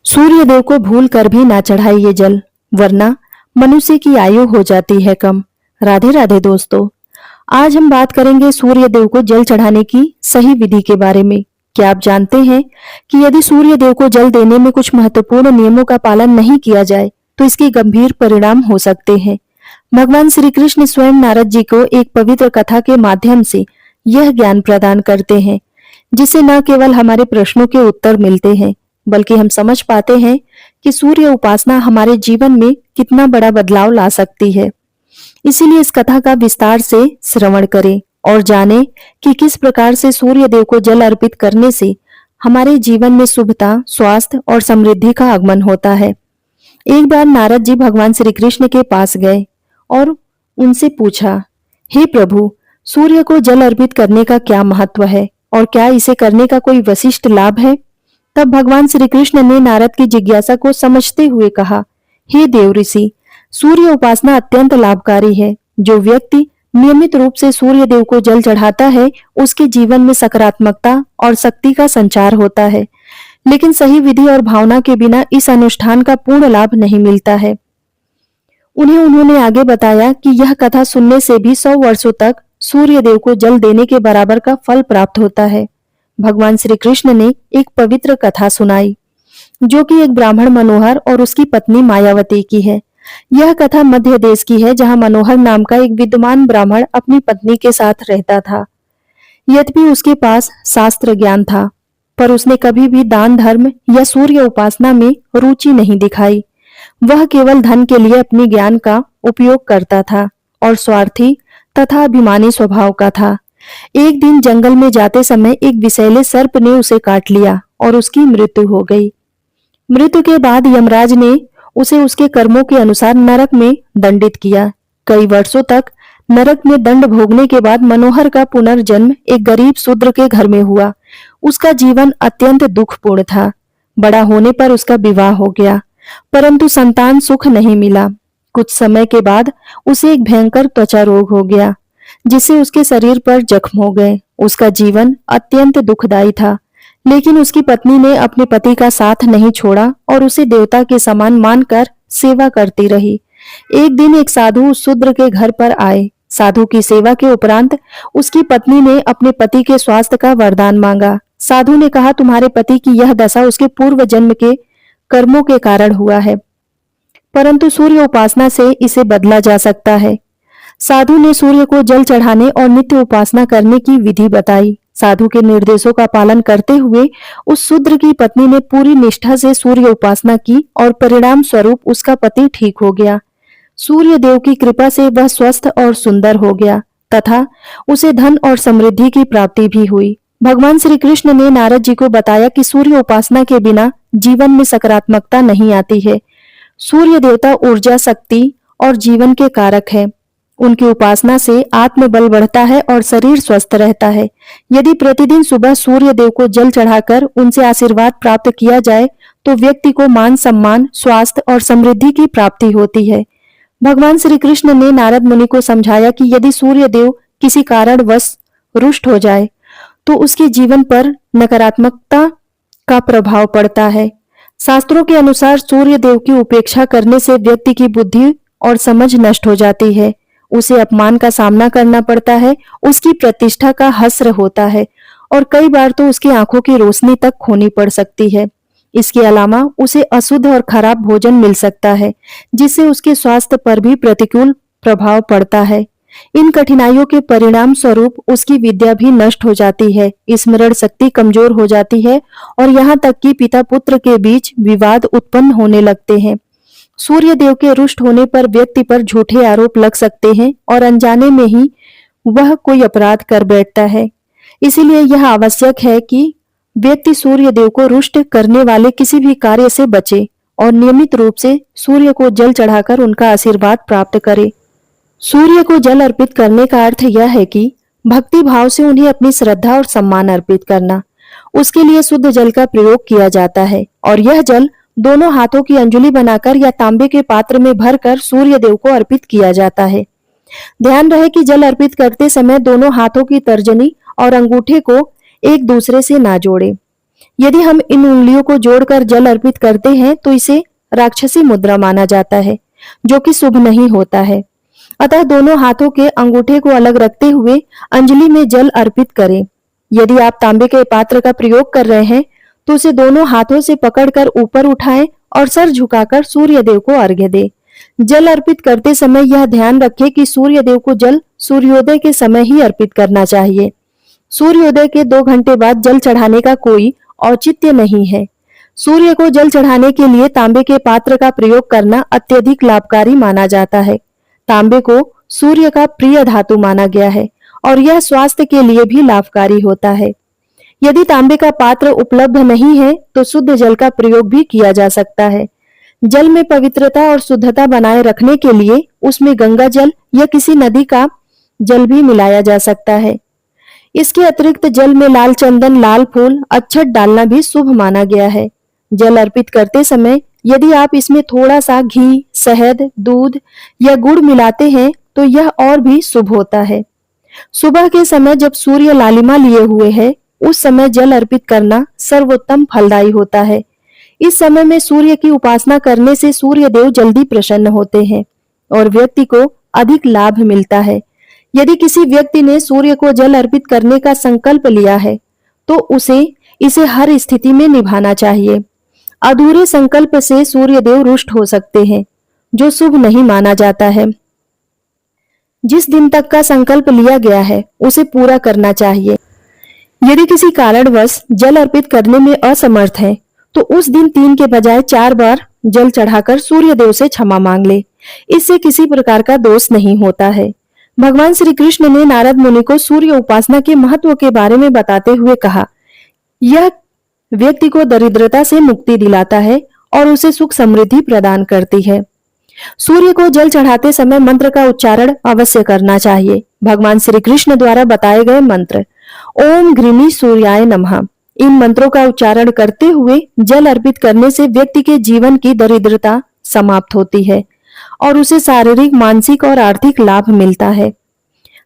सूर्य देव को भूल कर भी ना चढ़ाइए जल, वरना मनुष्य की आयु हो जाती है कम। राधे राधे दोस्तों। आज हम बात करेंगे सूर्य देव को जल चढ़ाने की सही विधि के बारे में। क्या आप जानते हैं कि यदि सूर्य देव को जल देने में कुछ महत्वपूर्ण नियमों का पालन नहीं किया जाए तो इसके गंभीर परिणाम हो सकते हैं। भगवान श्री कृष्ण स्वयं नारद जी को एक पवित्र कथा के माध्यम से यह ज्ञान प्रदान करते हैं, जिससे न केवल हमारे प्रश्नों के उत्तर मिलते हैं, बल्कि हम समझ पाते हैं कि सूर्य उपासना हमारे जीवन में कितना बड़ा बदलाव ला सकती है। इसीलिए इस कथा का विस्तार से श्रवण करें और जानें कि किस प्रकार से सूर्य देव को जल अर्पित करने से हमारे जीवन में शुभता, स्वास्थ्य और समृद्धि का आगमन होता है। एक बार नारद जी भगवान श्री कृष्ण के पास गए और उनसे पूछा, हे प्रभु, सूर्य को जल अर्पित करने का क्या महत्व है और क्या इसे करने का कोई विशिष्ट लाभ है? तब भगवान श्री कृष्ण ने नारद की जिज्ञासा को समझते हुए कहा, हे देव ऋषि, सूर्य उपासना अत्यंत लाभकारी है। जो व्यक्ति नियमित रूप से सूर्य देव को जल चढ़ाता है, उसके जीवन में सकारात्मकता और शक्ति का संचार होता है। लेकिन सही विधि और भावना के बिना इस अनुष्ठान का पूर्ण लाभ नहीं मिलता है। उन्होंने आगे बताया कि यह कथा सुनने से भी 100 वर्षों तक सूर्य देव को जल देने के बराबर का फल प्राप्त होता है। भगवान श्री कृष्ण ने एक पवित्र कथा सुनाई, जो कि एक ब्राह्मण मनोहर और उसकी पत्नी मायावती की है। यह कथा मध्य देश की है, जहां मनोहर नाम का एक विद्वान ब्राह्मण अपनी पत्नी के साथ रहता था। यद्यपि उसके पास शास्त्र ज्ञान था, पर उसने कभी भी दान धर्म या सूर्य उपासना में रुचि नहीं दिखाई। वह केवल धन के लिए अपने ज्ञान का उपयोग करता था और स्वार्थी तथा अभिमानी स्वभाव का था। एक दिन जंगल में जाते समय एक विषैले सर्प ने उसे काट लिया और उसकी मृत्यु हो गई। मृत्यु के बाद यमराज ने उसे उसके कर्मों के अनुसार नरक में दंडित किया। कई वर्षों तक नरक में दंड भोगने के बाद मनोहर का पुनर्जन्म एक गरीब शूद्र के घर में हुआ। उसका जीवन अत्यंत दुखपूर्ण था। बड़ा होने पर उसका विवाह हो गया, परंतु संतान सुख नहीं मिला। कुछ समय के बाद उसे एक भयंकर त्वचा रोग हो गया, जिससे उसके शरीर पर जख्म हो गए। उसका जीवन अत्यंत दुखदायी था, लेकिन उसकी पत्नी ने अपने पति का साथ नहीं छोड़ा और उसे देवता के समान मानकर सेवा करती रही। एक दिन एक साधु उस शूद्र के घर पर आए। साधु की सेवा के उपरांत उसकी पत्नी ने अपने पति के स्वास्थ्य का वरदान मांगा। साधु ने कहा, तुम्हारे पति की यह दशा उसके पूर्व जन्म के कर्मों के कारण हुआ है, परंतु सूर्य उपासना से इसे बदला जा सकता है। साधु ने सूर्य को जल चढ़ाने और नित्य उपासना करने की विधि बताई। साधु के निर्देशों का पालन करते हुए उस शूद्र की पत्नी ने पूरी निष्ठा से सूर्य उपासना की और परिणाम स्वरूप उसका पति ठीक हो गया। सूर्य देव की कृपा से वह स्वस्थ और सुंदर हो गया तथा उसे धन और समृद्धि की प्राप्ति भी हुई। भगवान श्री कृष्ण ने नारद जी को बताया कि सूर्य उपासना के बिना जीवन में सकारात्मकता नहीं आती है। सूर्य देवता ऊर्जा, शक्ति और जीवन के कारक है। उनकी उपासना से आत्मबल बढ़ता है और शरीर स्वस्थ रहता है। यदि प्रतिदिन सुबह सूर्य देव को जल चढ़ाकर उनसे आशीर्वाद प्राप्त किया जाए तो व्यक्ति को मान सम्मान, स्वास्थ्य और समृद्धि की प्राप्ति होती है। भगवान श्री कृष्ण ने नारद मुनि को समझाया कि यदि सूर्य देव किसी कारणवश रुष्ट हो जाए तो उसके जीवन पर नकारात्मकता का प्रभाव पड़ता है। शास्त्रों के अनुसार सूर्य देव की उपेक्षा करने से व्यक्ति की बुद्धि और समझ नष्ट हो जाती है। उसे अपमान का सामना करना पड़ता है, उसकी प्रतिष्ठा का हस्र होता है और कई बार तो उसकी आंखों की रोशनी तक खोनी पड़ सकती है। इसके अलावा उसे अशुद्ध और खराब भोजन मिल सकता है, जिससे उसके स्वास्थ्य पर भी प्रतिकूल प्रभाव पड़ता है। इन कठिनाइयों के परिणाम स्वरूप उसकी विद्या भी नष्ट हो जाती है, स्मरण शक्ति कमजोर हो जाती है और यहाँ तक कि पिता पुत्र के बीच विवाद उत्पन्न होने लगते हैं। सूर्य देव के रुष्ट होने पर व्यक्ति पर झूठे आरोप लग सकते हैं और अनजाने में ही वह कोई अपराध कर बैठता है। इसीलिए यह आवश्यक है कि व्यक्ति सूर्य देव को रुष्ट करने वाले किसी भी कार्य से बचे और नियमित रूप से सूर्य को जल चढ़ाकर उनका आशीर्वाद प्राप्त करे। सूर्य को जल अर्पित करने का अर्थ यह है कि भक्ति भाव से उन्हें अपनी श्रद्धा और सम्मान अर्पित करना। उसके लिए शुद्ध जल का प्रयोग किया जाता है और यह जल दोनों हाथों की अंजलि बनाकर या तांबे के पात्र में भरकर सूर्य देव को अर्पित किया जाता है। ध्यान रहे कि जल अर्पित करते समय दोनों हाथों की तर्जनी और अंगूठे को एक दूसरे से ना जोड़े। यदि हम इन उंगलियों को जोड़कर जल अर्पित करते हैं तो इसे राक्षसी मुद्रा माना जाता है, जो कि शुभ नहीं होता है। अतः दोनों हाथों के अंगूठे को अलग रखते हुए अंजलि में जल अर्पित करें। यदि आप तांबे के पात्र का प्रयोग कर रहे हैं तो उसे दोनों हाथों से पकड़कर ऊपर उठाएं और सर झुकाकर सूर्य देव को अर्घ्य दें। जल अर्पित करते समय यह ध्यान रखें कि सूर्य देव को जल सूर्योदय के समय ही अर्पित करना चाहिए। सूर्योदय के 2 घंटे बाद जल चढ़ाने का कोई औचित्य नहीं है। सूर्य को जल चढ़ाने के लिए तांबे के पात्र का प्रयोग करना अत्यधिक लाभकारी माना जाता है। तांबे को सूर्य का प्रिय धातु माना गया है और यह स्वास्थ्य के लिए भी लाभकारी होता है। यदि तांबे का पात्र उपलब्ध नहीं है तो शुद्ध जल का प्रयोग भी किया जा सकता है। जल में पवित्रता और शुद्धता बनाए रखने के लिए उसमें गंगा जल या किसी नदी का जल भी मिलाया जा सकता है। इसके अतिरिक्त जल में लाल चंदन, लाल फूल, अक्षत डालना भी शुभ माना गया है। जल अर्पित करते समय यदि आप इसमें थोड़ा सा घी, शहद, दूध या गुड़ मिलाते हैं तो यह और भी शुभ होता है। सुबह के समय जब सूर्य लालिमा लिए हुए है, उस समय जल अर्पित करना सर्वोत्तम फलदायी होता है। इस समय में सूर्य की उपासना करने से सूर्य देव जल्दी प्रसन्न होते हैं और व्यक्ति को अधिक लाभ मिलता है। यदि किसी व्यक्ति ने सूर्य को जल अर्पित करने का संकल्प लिया है तो उसे इसे हर स्थिति में निभाना चाहिए। अधूरे संकल्प से सूर्य देव रुष्ट हो सकते हैं, जो शुभ नहीं माना जाता है। जिस दिन तक का संकल्प लिया गया है उसे पूरा करना चाहिए। यदि किसी कारणवश जल अर्पित करने में असमर्थ है तो उस दिन 3 के बजाय 4 बार जल चढ़ाकर सूर्य देव से क्षमा मांग ले। इससे किसी प्रकार का दोष नहीं होता है। भगवान श्री कृष्ण ने नारद मुनि को सूर्य उपासना के महत्व के बारे में बताते हुए कहा, यह व्यक्ति को दरिद्रता से मुक्ति दिलाता है और उसे सुख समृद्धि प्रदान करती है। सूर्य को जल चढ़ाते समय मंत्र का उच्चारण अवश्य करना चाहिए। भगवान श्री कृष्ण द्वारा बताए गए मंत्र ओम घृणी सूर्याय नमः, इन मंत्रों का उच्चारण करते हुए जल अर्पित करने से व्यक्ति के जीवन की दरिद्रता समाप्त होती है और उसे शारीरिक, मानसिक और आर्थिक लाभ मिलता है।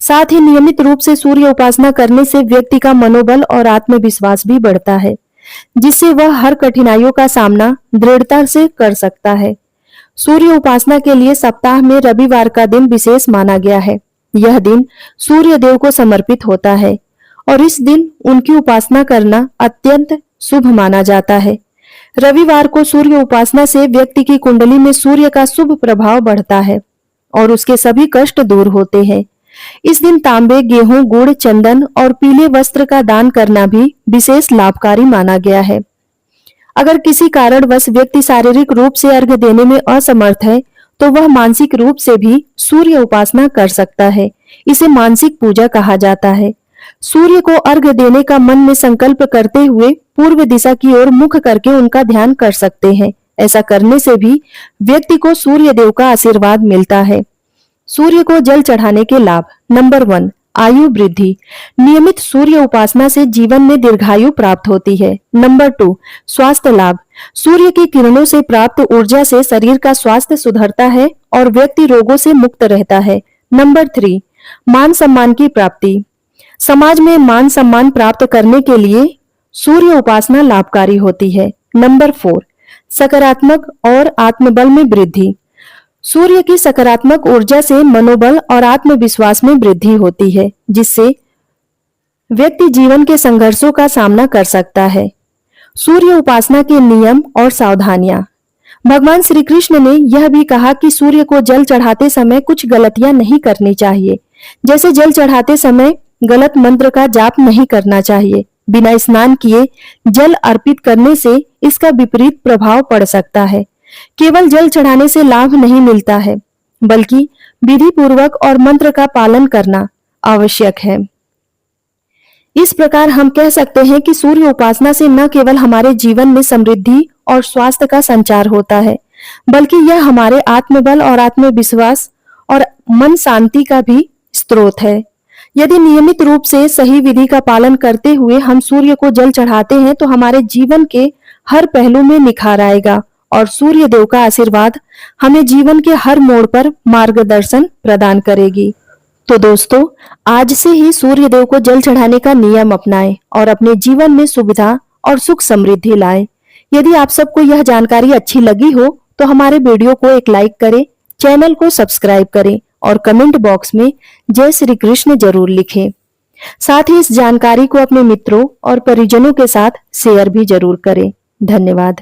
साथ ही नियमित रूप से सूर्य उपासना करने से व्यक्ति का मनोबल और आत्मविश्वास भी बढ़ता है, जिससे वह हर कठिनाइयों का सामना दृढ़ता से कर सकता है। सूर्य उपासना के लिए सप्ताह में रविवार का दिन विशेष माना गया है। यह दिन सूर्य देव को समर्पित होता है और इस दिन उनकी उपासना करना अत्यंत शुभ माना जाता है। रविवार को सूर्य उपासना से व्यक्ति की कुंडली में सूर्य का शुभ प्रभाव बढ़ता है और उसके सभी कष्ट दूर होते हैं। इस दिन तांबे, गेहूं, गुड़, चंदन और पीले वस्त्र का दान करना भी विशेष लाभकारी माना गया है। अगर किसी कारणवश व्यक्ति शारीरिक रूप से अर्घ्य देने में असमर्थ है तो वह मानसिक रूप से भी सूर्य उपासना कर सकता है। इसे मानसिक पूजा कहा जाता है। सूर्य को अर्घ्य देने का मन में संकल्प करते हुए पूर्व दिशा की ओर मुख करके उनका ध्यान कर सकते हैं। ऐसा करने से भी व्यक्ति को सूर्य देव का आशीर्वाद मिलता है। सूर्य को जल चढ़ाने के लाभ। नंबर 1, आयु वृद्धि। नियमित सूर्य उपासना से जीवन में दीर्घायु प्राप्त होती है। नंबर 2, स्वास्थ्य लाभ। सूर्य की किरणों से प्राप्त ऊर्जा से शरीर का स्वास्थ्य सुधरता है और व्यक्ति रोगों से मुक्त रहता है। नंबर 3, मान सम्मान की प्राप्ति। समाज में मान सम्मान प्राप्त करने के लिए सूर्य उपासना लाभकारी होती है। नंबर 4, सकारात्मक और आत्मबल में वृद्धि। सूर्य की सकारात्मक ऊर्जा से मनोबल और आत्मविश्वास में वृद्धि होती है, जिससे व्यक्ति जीवन के संघर्षों का सामना कर सकता है। सूर्य उपासना के नियम और सावधानियां। भगवान श्री कृष्ण ने यह भी कहा कि सूर्य को जल चढ़ाते समय कुछ गलतियां नहीं करनी चाहिए। जैसे जल चढ़ाते समय गलत मंत्र का जाप नहीं करना चाहिए। बिना स्नान किए जल अर्पित करने से इसका विपरीत प्रभाव पड़ सकता है। केवल जल चढ़ाने से लाभ नहीं मिलता है, बल्कि विधि पूर्वक और मंत्र का पालन करना आवश्यक है। इस प्रकार हम कह सकते हैं कि सूर्य उपासना से न केवल हमारे जीवन में समृद्धि और स्वास्थ्य का संचार होता है, बल्कि यह हमारे आत्मबल और आत्मविश्वास और मन शांति का भी स्रोत है। यदि नियमित रूप से सही विधि का पालन करते हुए हम सूर्य को जल चढ़ाते हैं तो हमारे जीवन के हर पहलू में निखार आएगा और सूर्य देव का आशीर्वाद हमें जीवन के हर मोड़ पर मार्गदर्शन प्रदान करेगी। तो दोस्तों, आज से ही सूर्य देव को जल चढ़ाने का नियम अपनाएं और अपने जीवन में सुविधा और सुख समृद्धि लाए। यदि आप सबको यह जानकारी अच्छी लगी हो तो हमारे वीडियो को एक लाइक करें, चैनल को सब्सक्राइब करें और कमेंट बॉक्स में जय श्री कृष्ण जरूर लिखें। साथ ही इस जानकारी को अपने मित्रों और परिजनों के साथ शेयर भी जरूर करें। धन्यवाद।